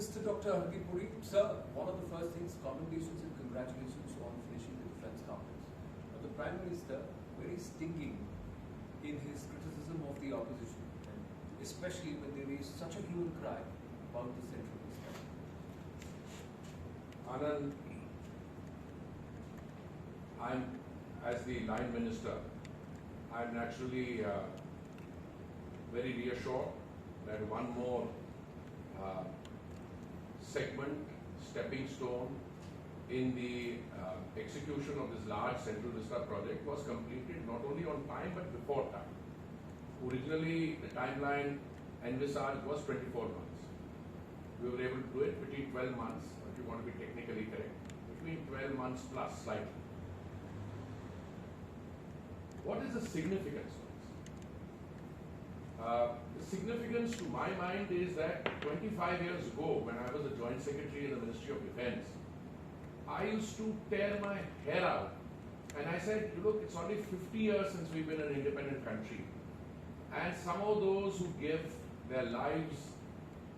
Mr. Dr. Hardeep Puri, sir, one of the first things, commendations and congratulations on finishing the defense complex. But the Prime Minister, very stinging in his criticism of the opposition, especially when they raised such a hue and cry about the central vista. Anand, as the line minister, I'm naturally very reassured that one more segment, stepping stone in the execution of this large Central Vista project was completed not only on time but before time. Originally, the timeline envisaged was 24 months. We were able to do it between 12 months, if you want to be technically correct, between 12 months plus slightly. What is the significance of this? The significance to my mind is that 25 years ago, when I was a Joint Secretary in the Ministry of Defence, I used to tear my hair out and I said, look, it's only 50 years since we've been an independent country, and some of those who give their lives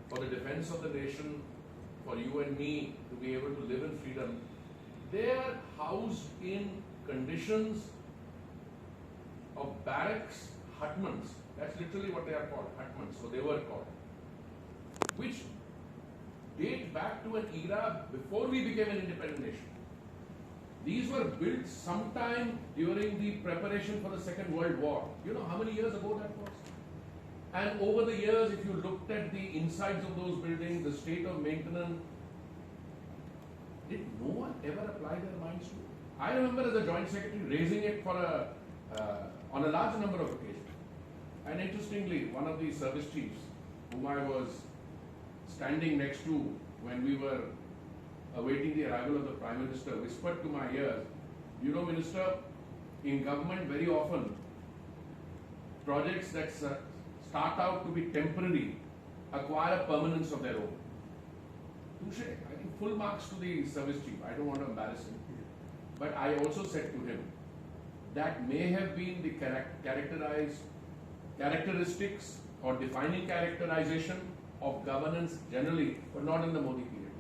for the defence of the nation, for you and me to be able to live in freedom, they are housed in conditions of barracks, hutments. That's literally what they are called, hutments, so they were called, which date back to an era before we became an independent nation. These were built sometime during the preparation for the Second World War. You know how many years ago that was? And over the years, if you looked at the insides of those buildings, the state of maintenance, did no one ever apply their minds to it? I remember as a Joint Secretary raising it for on a large number of occasions. And interestingly, one of the service chiefs whom I was standing next to when we were awaiting the arrival of the Prime Minister whispered to my ears, you know, Minister, in government very often projects that start out to be temporary acquire a permanence of their own. Touche. I think full marks to the service chief. I don't want to embarrass him. But I also said to him, that may have been the characteristics or defining characterization of governance generally, but not in the Modi period.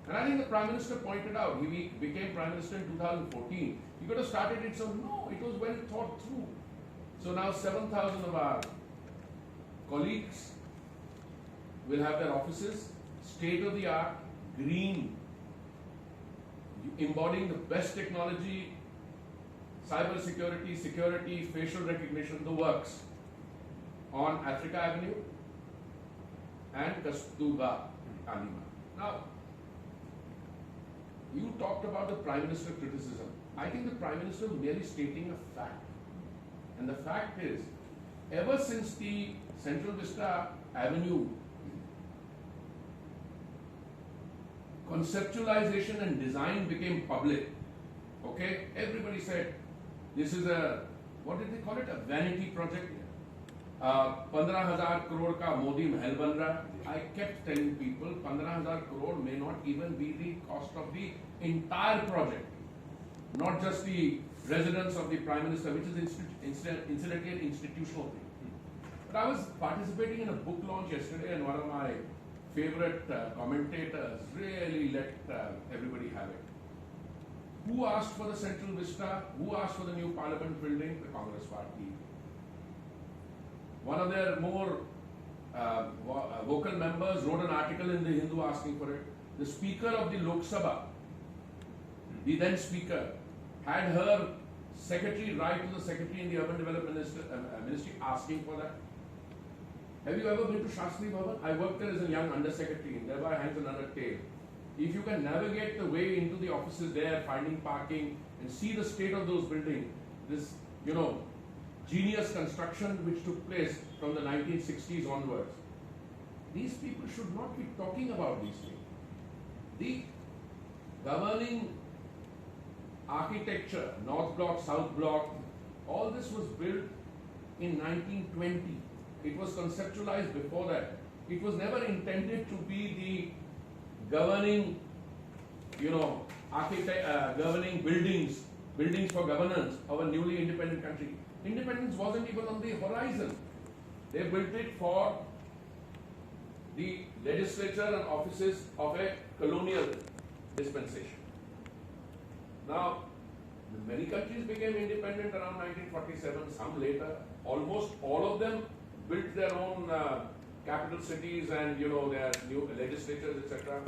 And I think the Prime Minister pointed out, he became Prime Minister in 2014. He could have started it, so no, it was well thought through. So now 7,000 of our colleagues will have their offices, state-of-the-art, green, embodying the best technology, cyber security, security, facial recognition, the works, on Africa Avenue and Kasturba Kanima. Now, you talked about the Prime Minister criticism. I think the Prime Minister was merely stating a fact. And the fact is, ever since the Central Vista Avenue conceptualization and design became public, okay, everybody said, this is a, what did they call it, a vanity project? 15,000 crore ka Modi Mahal ban raha. I kept telling people 15,000 crore may not even be the cost of the entire project, not just the residence of the Prime Minister, which is incidentally an institutional thing. But I was participating in a book launch yesterday, and one of my favorite commentators really let everybody have it. Who asked for the Central Vista? Who asked for the new Parliament building? The Congress Party. One of their more vocal members wrote an article in the Hindu asking for it. The Speaker of the Lok Sabha, the then Speaker, had her secretary write to the Secretary in the Urban Development Ministry asking for that. Have you ever been to Shastri Bhavan? I worked there as a young Undersecretary, and thereby hangs another tale. If you can navigate the way into the offices there, finding parking, and see the state of those buildings, this, you know, genius construction which took place from the 1960s onwards, these people should not be talking about these things. The governing architecture, North Block, South Block, all this was built in 1920. It was conceptualized before that. It was never intended to be the governing, you know, governing buildings for governance of a newly independent country. Independence wasn't even on the horizon. They built it for the legislature and offices of a colonial dispensation. Now, many countries became independent around 1947, some later. Almost all of them built their own capital cities and their new legislatures, etc.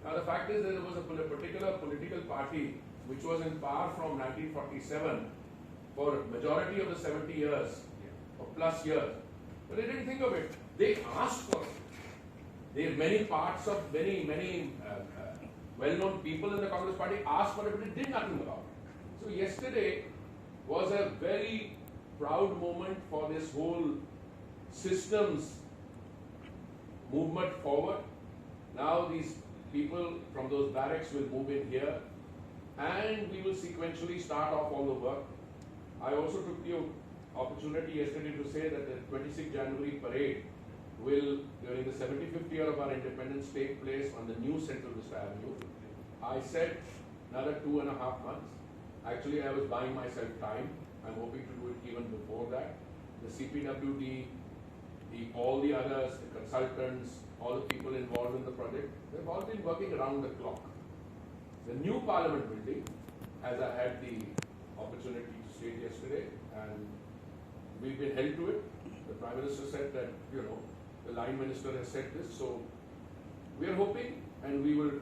Now the fact is that there was a particular political party which was in power from 1947 for majority of the 70 years or plus years, but they didn't think of it. They asked for it. There are many parts of many well-known people in the Congress party asked for it, but it did nothing about it. So yesterday was a very proud moment for this whole systems movement forward. Now these people from those barracks will move in here and we will sequentially start off all the work. I also took the opportunity yesterday to say that the 26th January parade will, during the 75th year of our independence, take place on the new Central Vista Avenue. I said another 2.5 months. Actually, I was buying myself time. I'm hoping to do it even before that. The CPWD, all the others, the consultants, all the people involved in the project, they've all been working around the clock. The new Parliament building, as I had the opportunity to state yesterday, and we've been held to it. The Prime Minister said that, the line minister has said this, so we are hoping and we will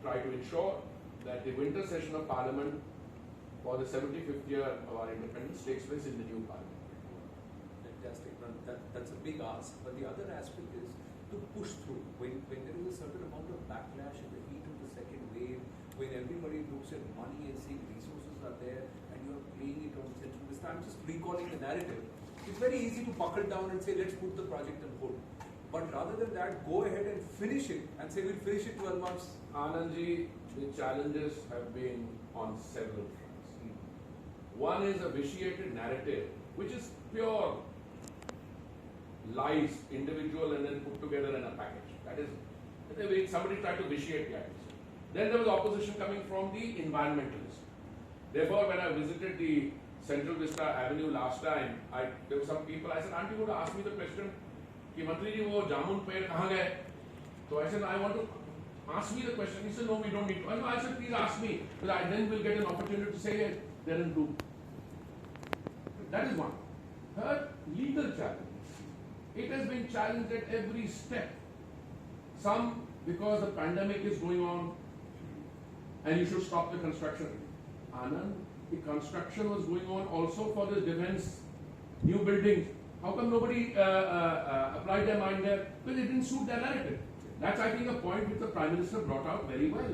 try to ensure that the winter session of Parliament for the 75th year of our independence takes place in the new Parliament. Fantastic. That's a big ask. But the other aspect is to push through. When there is a certain amount of backlash in the heat of the second wave, when everybody looks at money and seeing resources are there and you're playing it on Central Vista, I'm just recalling the narrative. It's very easy to buckle down and say, let's put the project on hold. But rather than that, go ahead and finish it and say, we'll finish it 12 months. Anandji, the challenges have been on several fronts. One is a vitiated narrative, which is pure lies, individual and then put together in a package. That is the way somebody tried to vitiate the atmosphere. Then there was opposition coming from the environmentalists. Therefore, when I visited the Central Vista Avenue last time, there were some people, I said, aren't you going to ask me the question, कि मंत्री जी वो जामुन पेड़ कहाँ गए? So I said, I want to ask me the question. He said, no, we don't need to. I said, please ask me, because I then will get an opportunity to say, yes, they're in bloom. That is one. Third, legal challenge. It has been challenged at every step. Some because the pandemic is going on and you should stop the construction. Anand, the construction was going on also for the defense new buildings. How come nobody applied their mind there? Because it didn't suit their narrative. That's, I think, a point which the Prime Minister brought out very well.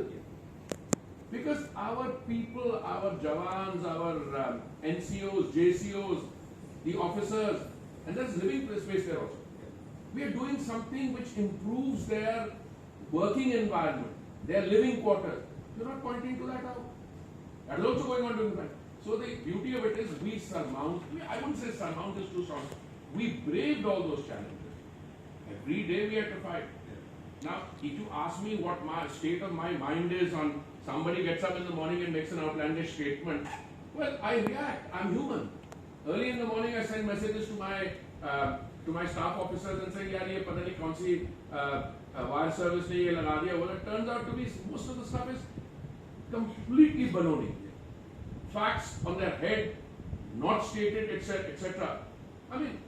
Because our people, our Jawans, our NCOs, JCOs, the officers, and there's living space there also. We are doing something which improves their working environment, their living quarters. You're not pointing to that out. That is also going on doing that. So the beauty of it is we surmount, I wouldn't say surmount is too strong. We braved all those challenges. Every day we had to fight. Now, if you ask me what my state of my mind is on somebody gets up in the morning and makes an outlandish statement, well, I react. I'm human. Early in the morning, I send messages to my staff officers and say, "यार ये पता नहीं कौन सी wire service ने ये लगा दिया." Well, it turns out to be most of the stuff is completely baloney. Facts on their head, not stated, etc., etc. I mean,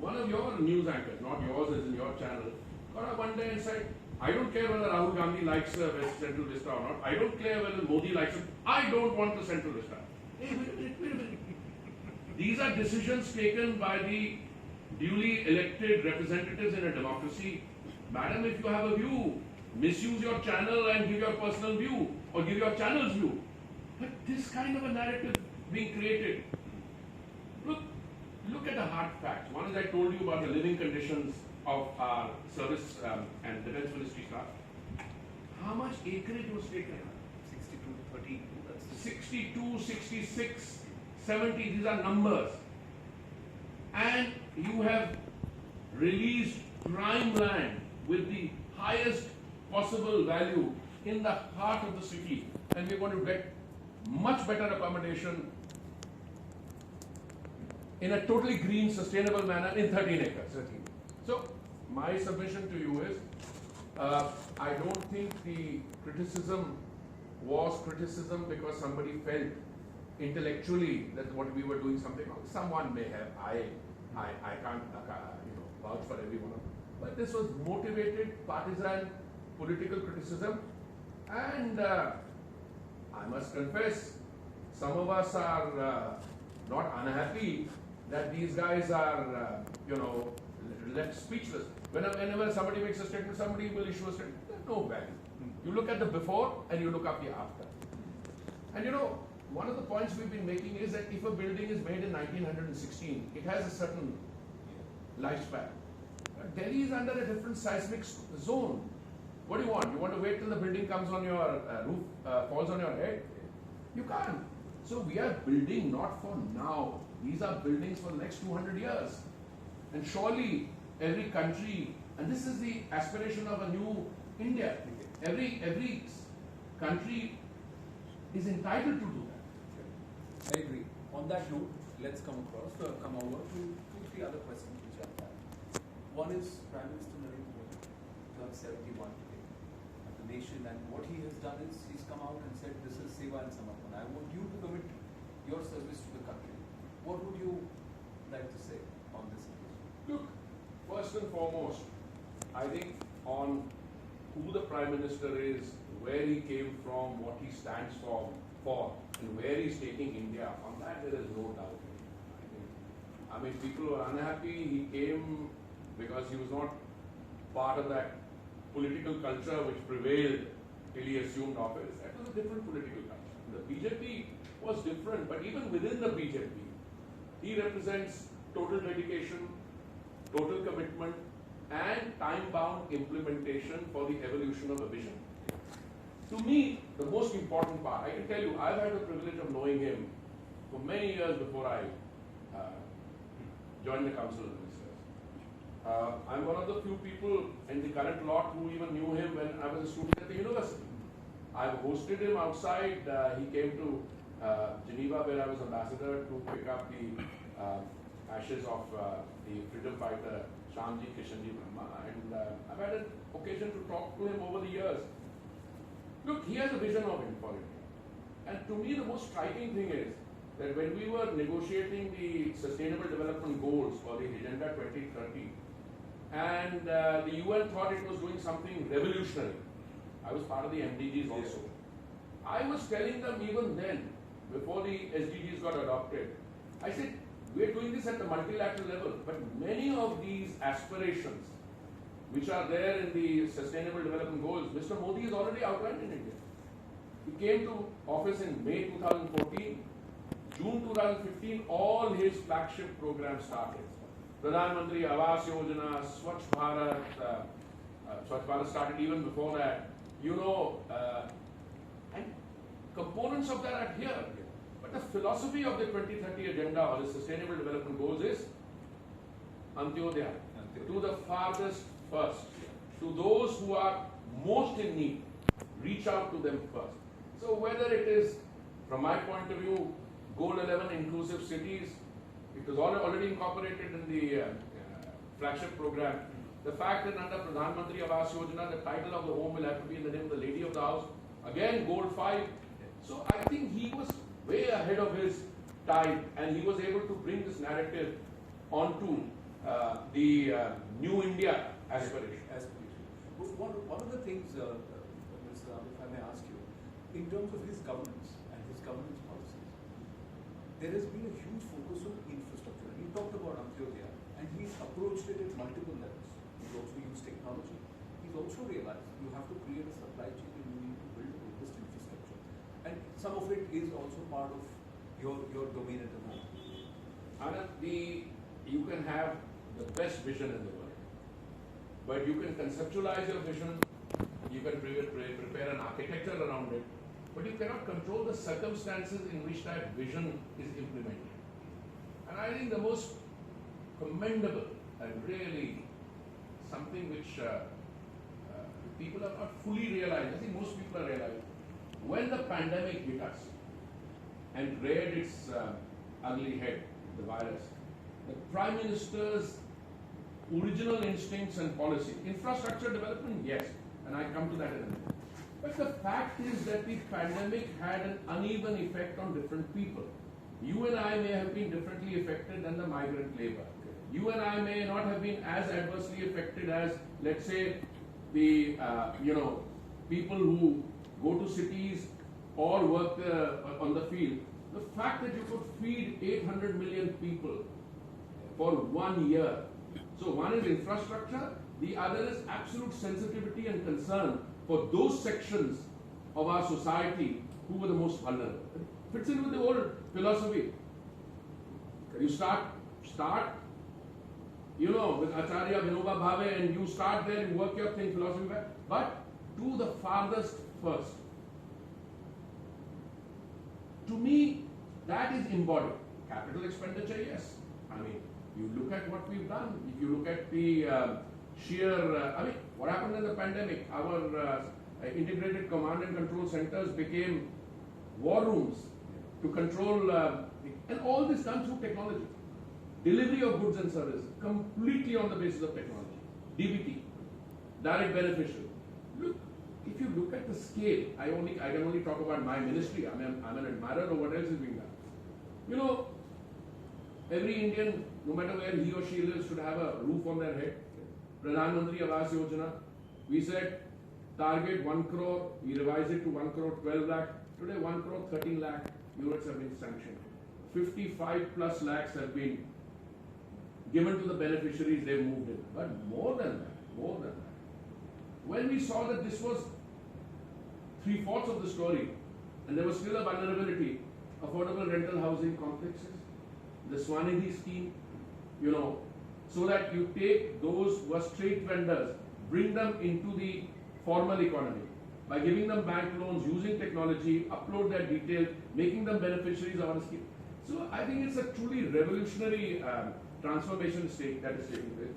one of your news anchors, not yours, as in your channel, got up one day and said, "I don't care whether Rahul Gandhi likes West Central Vista or not. I don't care whether Modi likes it. I don't want the Central Vista." Hey, wait a minute. These are decisions taken by the duly elected representatives in a democracy. Madam, if you have a view, misuse your channel and give your personal view, or give your channel's view. But this kind of a narrative being created. Look at the hard facts. One is I told you about the living conditions of our service and defense ministry staff. How much acreage was taken? 62 to 30. 62, 66, 70, these are numbers. And you have released prime land with the highest possible value in the heart of the city. And we're going to get much better accommodation in a totally green, sustainable manner in 13 acres. 13. So, my submission to you is, I don't think the criticism was criticism because somebody felt intellectually that what we were doing something wrong. Someone may have. I can't vouch for everyone. But this was motivated partisan political criticism, and I must confess, some of us are not unhappy that these guys are left speechless. Whenever somebody makes a statement, somebody will issue a statement. There's no value. You look at the before and you look up the after. And one of the points we've been making is that if a building is made in 1916, it has a certain lifespan. But Delhi is under a different seismic zone. What do you want? You want to wait till the building comes on your roof, falls on your head? You can't. So we are building not for now. These are buildings for the next 200 years. And surely every country, and this is the aspiration of a new India, every country is entitled to do that. I agree. On that note, let's come over to 2-3 other questions which I have. One is Prime Minister Narendra Modi turned 71 today. And the nation, and what he has done is he's come out and said this is Seva and Samarpan. I want you to commit your service to the country. What would you like to say on this occasion? Look, first and foremost, I think on who the Prime Minister is, where he came from, what he stands for, and where he's taking India, on that there is no doubt. I mean, people were unhappy. He came because he was not part of that political culture which prevailed till he assumed office. That was a different political culture. The BJP was different, but even within the BJP, he represents total dedication, total commitment, and time-bound implementation for the evolution of a vision. To me, the most important part, I can tell you, I've had the privilege of knowing him for many years before I joined the Council of Ministers. I'm one of the few people in the current lot who even knew him when I was a student at the university. I've hosted him outside. He came to Geneva, where I was ambassador, to pick up the ashes of the freedom fighter Shyamji Kishanji Brahma, and I've had an occasion to talk to him over the years. Look, he has a vision of it for India. And to me, the most striking thing is that when we were negotiating the Sustainable Development Goals for the Agenda 2030, and the UN thought it was doing something revolutionary. I was part of the MDGs also. I was telling them even then, before the SDGs got adopted, I said, we're doing this at the multilateral level, but many of these aspirations which are there in the Sustainable Development Goals, Mr. Modi has already outlined in India. He came to office in May 2014. June 2015, all his flagship programs started. Pradhan Mantri Awas Yojana, Swachh Bharat, Swachh Bharat started even before that. And components of that are here. But the philosophy of the 2030 agenda or the Sustainable Development Goals is Antyodaya, to the farthest first, to those who are most in need, reach out to them first. So whether it is, from my point of view, Goal 11 inclusive cities, it was already incorporated in the flagship program. The fact that under Pradhan Mantri Awas Yojana, the title of the home will have to be in the name of the lady of the house. Again, Goal 5. So I think he was way ahead of his time, and he was able to bring this narrative onto the New India aspiration. One of the things, Mr. Ram, if I may ask you, in terms of his governance and his governance policies, there has been a huge focus on infrastructure. He talked about Antyodaya, and he's approached it at multiple levels. He's also used technology. He's also realized you have to create a supply chain and you need to build a robust infrastructure. And some of it is also part of your domain at the moment. Anand, you can have the best vision in the world, but you can conceptualize your vision, you can prepare an architecture around it, but you cannot control the circumstances in which that vision is implemented. And I think the most commendable and really something which people have not fully realized, I think most people are realizing, when the pandemic hit us and reared its ugly head, the virus, the Prime Minister's original instincts and policy. Infrastructure development, yes, and I come to that in a minute. But the fact is that the pandemic had an uneven effect on different people. You and I may have been differently affected than the migrant labor. You and I may not have been as adversely affected as, let's say, the people who go to cities or work on the field. The fact that you could feed 800 million people for 1 year. So one is infrastructure, the other is absolute sensitivity and concern for those sections of our society who were the most vulnerable. Fits in with the old philosophy. You start, with Acharya Vinoba Bhave, and you start there, you work your thing, philosophy back, but to the farthest first. To me, that is embodied. Capital expenditure, yes. I mean, you look at what we've done. If you look at the what happened in the pandemic? Our integrated command and control centers became war rooms to control, and all this done through technology. Delivery of goods and services, completely on the basis of technology. DBT, direct beneficial. Look, if you look at the scale, I can only talk about my ministry. I'm an admirer of what else is being done. Every Indian, no matter where he or she lives, should have a roof on their head. Pradhan Mantri Awas Yojana, we said target 1 crore, we revised it to 1 crore 12 lakh. Today 1 crore 13 lakh units have been sanctioned. 55 plus lakhs have been given to the beneficiaries, they moved in. But more than that, when we saw that this was 3/4 of the story, and there was still a vulnerability, affordable rental housing complexes, the Swanidhi scheme, so that you take those who are street vendors, bring them into the formal economy by giving them bank loans, using technology, upload their details, making them beneficiaries of our scheme. So I think it's a truly revolutionary transformation that is taking place.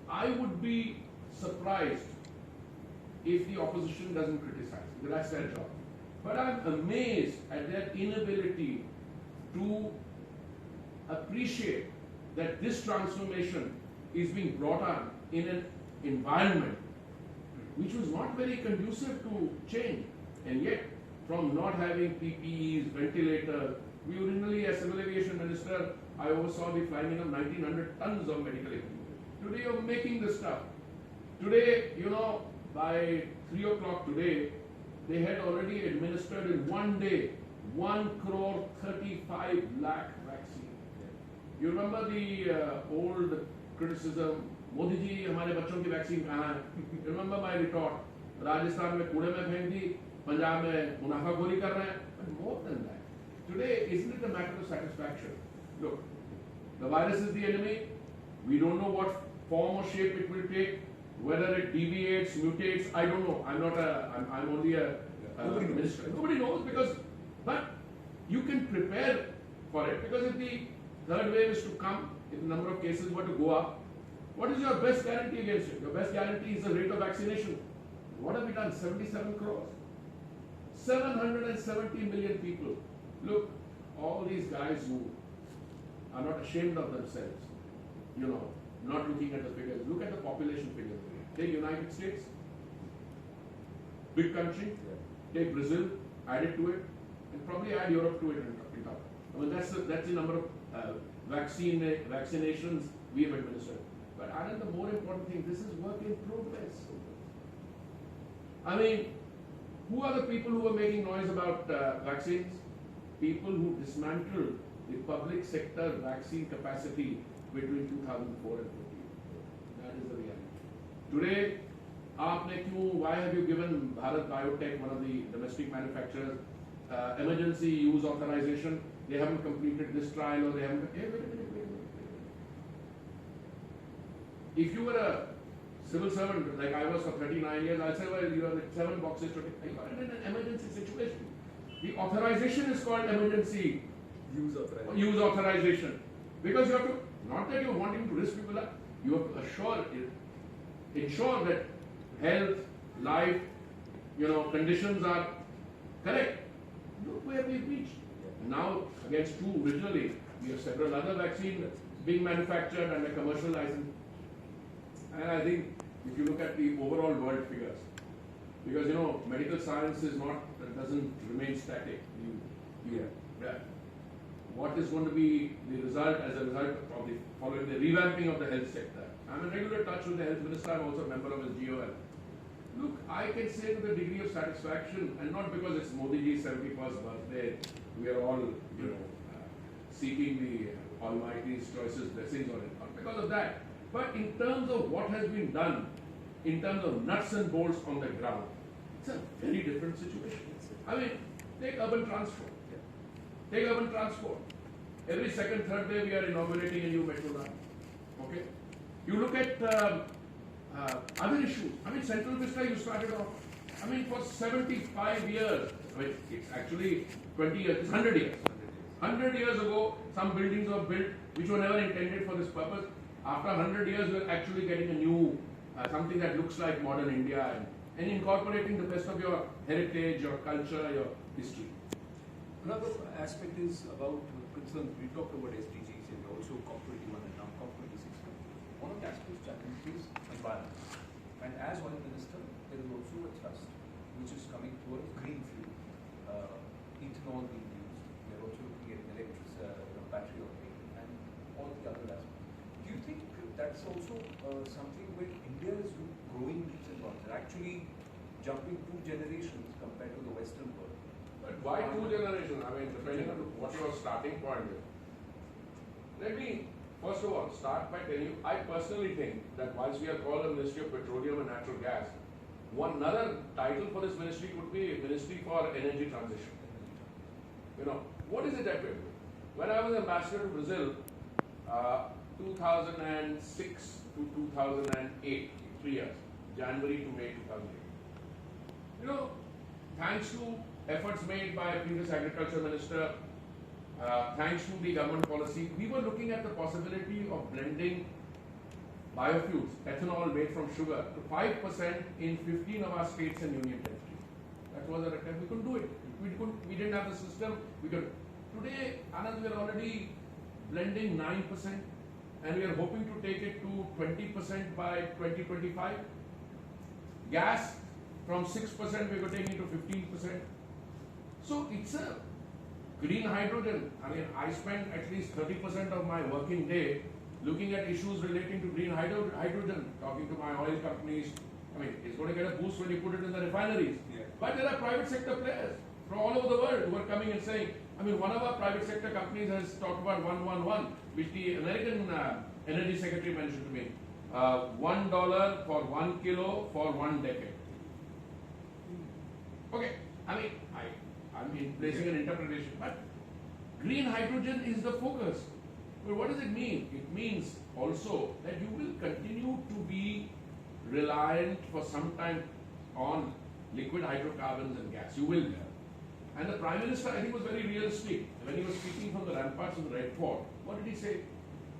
I would be surprised if the opposition doesn't criticize, because that's their job. But I'm amazed at their inability to appreciate that this transformation is being brought on in an environment which was not very conducive to change. And yet, from not having PPEs, ventilators, we originally, as Civil Aviation Minister, I oversaw the flying of 1900 tons of medical equipment. Today, you're making this stuff. Today, by 3 o'clock today, they had already administered in 1 day 1 crore 35 lakh vaccine. You remember the old criticism, Modi ji, हमारे बच्चों की vaccine कहाँ है? Remember my retort, Rajasthan में कूड़े में फेंक दी, पंजाब में मुनाफाखोरी कर रहे हैं. But more than that, today isn't it a matter of satisfaction? Look, the virus is the enemy. We don't know what form or shape it will take, whether it deviates, mutates. I don't know. I'm only a minister. Nobody knows but you can prepare for it, because if the third wave is to come, if the number of cases were to go up, what is your best guarantee against it? Your best guarantee is the rate of vaccination. What have we done? 77 crores. 770 million people. Look, all these guys who are not ashamed of themselves, not looking at the figures. Look at the population figures. Take United States, big country. Take Brazil, add it to it, and probably add Europe to it and top it up. I mean, that's the number of vaccinations we have administered. But Anand, the more important thing, this is work in progress. I mean, who are the people who are making noise about vaccines? People who dismantled the public sector vaccine capacity between 2004 and 2015. That is the reality. Today, why have you given Bharat Biotech, one of the domestic manufacturers, emergency use authorization? They haven't completed this trial, or they haven't. Hey, wait a minute. If you were a civil servant like I was for 39 years, I'll say, well, you have 7 boxes to take. You are in an emergency situation. The authorization is called emergency use authorization. Because you have to, not that you're wanting to risk people up, you have to ensure that health, life, conditions are correct. Look where we've reached. Now, against 2 originally, we have several other vaccines being manufactured under commercial license. And I think if you look at the overall world figures, because you know medical science is not doesn't remain static. Yeah. What is going to be the result as a result of the following the revamping of the health sector? I'm in regular touch with the health minister. I'm also a member of his GOL. Look, I can say to the degree of satisfaction, and not because it's Modi ji's 71st birthday, we are all seeking the Almighty's choicest blessings on it. Not because of that, but in terms of what has been done, in terms of nuts and bolts on the ground, it's a very different situation. I mean, take urban transport. Take urban transport. Every second, third day we are inaugurating a new metro line. Okay? You look at other issues. I mean, Central Vista you started off. I mean, for 75 years, I mean, it's actually 20 years, it's 100 years. 100 years ago, some buildings were built which were never intended for this purpose. After 100 years, we're actually getting a new, something that looks like modern India and incorporating the best of your heritage, your culture, your history. Another aspect is about concerns. We talked about SDGs and also COP21 and now COP26. One of the aspects challenge is environment. And as oil minister, there is also a thrust which is coming towards green fuel, ethanol being used. We are also looking at battery operated and all the other aspects. Do you think that's also something where India is growing leaps and bounds? They're actually jumping 2 generations compared to the Western world. But why 2 generations? I mean, depending on what your starting point is. Let me, first of all, start by telling you, I personally think that whilst we are called a Ministry of Petroleum and Natural Gas, one other title for this ministry would be Ministry for Energy Transition. You know, what is it that we're doing? When I was ambassador to Brazil, 2006 to 2008, 3 years, January to May 2008. You know, thanks to efforts made by previous agriculture minister, thanks to the government policy, we were looking at the possibility of blending biofuels, ethanol made from sugar, to 5% in 15 of our states and union territories. That was our attempt. We couldn't do it. We didn't have the system. We could. Today, Anand, we are already blending 9%, and we are hoping to take it to 20% by 2025. Gas, from 6%, we were taking it to 15%. So it's a green hydrogen. I mean, I spend at least 30% of my working day looking at issues relating to green hydrogen, talking to my oil companies. I mean, it's going to get a boost when you put it in the refineries. Yeah. But there are private sector players from all over the world who are coming and saying, I mean, one of our private sector companies has talked about 111, which the American Energy Secretary mentioned to me. $1 for 1 kilo for 1 decade. Okay, I mean, I'm placing an interpretation, but green hydrogen is the focus. But what does it mean? It means also that you will continue to be reliant for some time on liquid hydrocarbons and gas. You will. And the Prime Minister, I think, was very realistic. When he was speaking from the ramparts of the Red Fort, what did he say?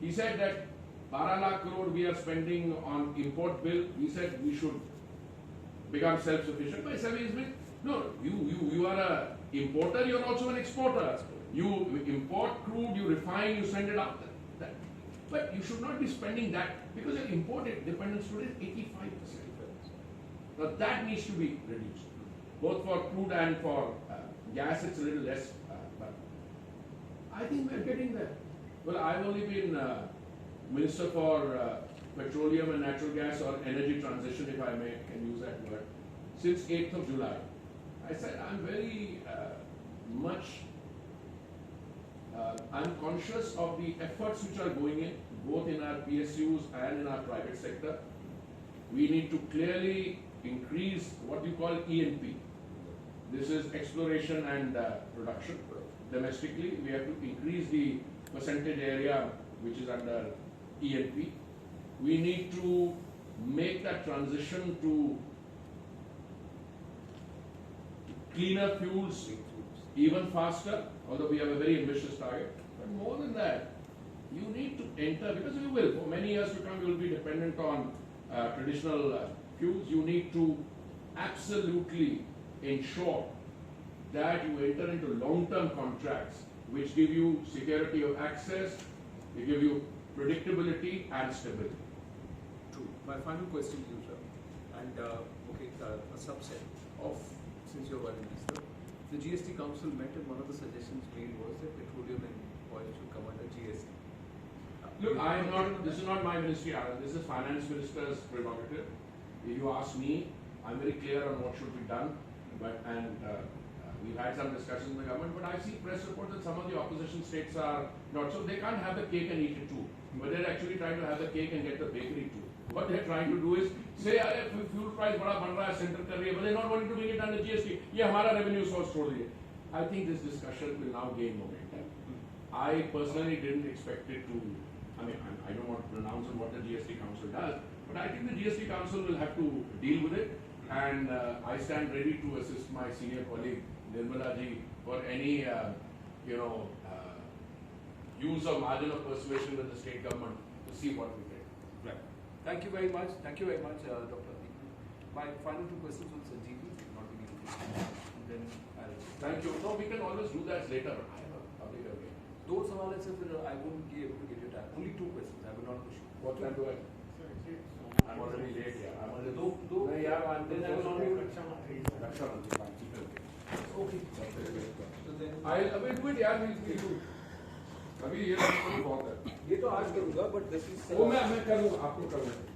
He said that 12 lakh crore we are spending on import bill. He said we should become self-sufficient by selling. No, you are an importer, you are also an exporter. You import crude, you refine, you send it out. But you should not be spending that because your import dependence today is 85%. Now that needs to be reduced. Both for crude and for gas, it's a little less. But I think we're getting there. Well, I've only been Minister for Petroleum and Natural Gas or Energy Transition, if I can use that word, since 8th of July. I said I'm very I'm conscious of the efforts which are going in, both in our PSUs and in our private sector. We need to clearly increase what you call E&P. This is exploration and production. Domestically, we have to increase the percentage area which is under E&P. We need to make that transition to cleaner fuels even faster, although we have a very ambitious target. But more than that, you need to enter, because you will, for many years to come, you will be dependent on traditional fuels. You need to absolutely ensure that you enter into long-term contracts which give you security of access, they give you predictability and stability. True. My final question to you, sir, and a subset of, since you're one minister, the GST Council met and one of the suggestions made was that petroleum and oil should come under GST. Look, I am not, this is not my ministry, this is finance minister's prerogative. If you ask me, I'm very clear on what should be done, we've had some discussions in the government, but I see press reports that some of the opposition states are not, so they can't have the cake and eat it too. But they're actually trying to have the cake and get the bakery too. What they're trying to do is say, fuel price बड़ा बन रहा है, center कर रही है, but they're not wanting to bring it under GST. ये हमारा revenue source छोड़ दिए. I think this discussion will now gain momentum. I personally didn't expect it to. I mean, I don't want to pronounce on what the GST Council does, but I think the GST Council will have to deal with it, and I stand ready to assist my senior colleague Nirmala ji for any, use of margin of persuasion with the state government to see what we get. Right. Thank you very much. Thank you very much, Dr. My final two questions on Sanjeevi, not being able to and then I'll. Thank you. No, we can always do that later. I have a public away. Those सवाल है सिर्फ I won't be able to get your time. Only two questions. I will not push you. What time do I? I'm already late. Yeah, I'm already. दो. नहीं यार, Then I will not be able to. Okay. So then. अभी do it यार, we'll do. अभी ये बहुत है. ये तो आज करूँगा, but this is. वो मैं कर लूँगा, आपको कर लूँगा.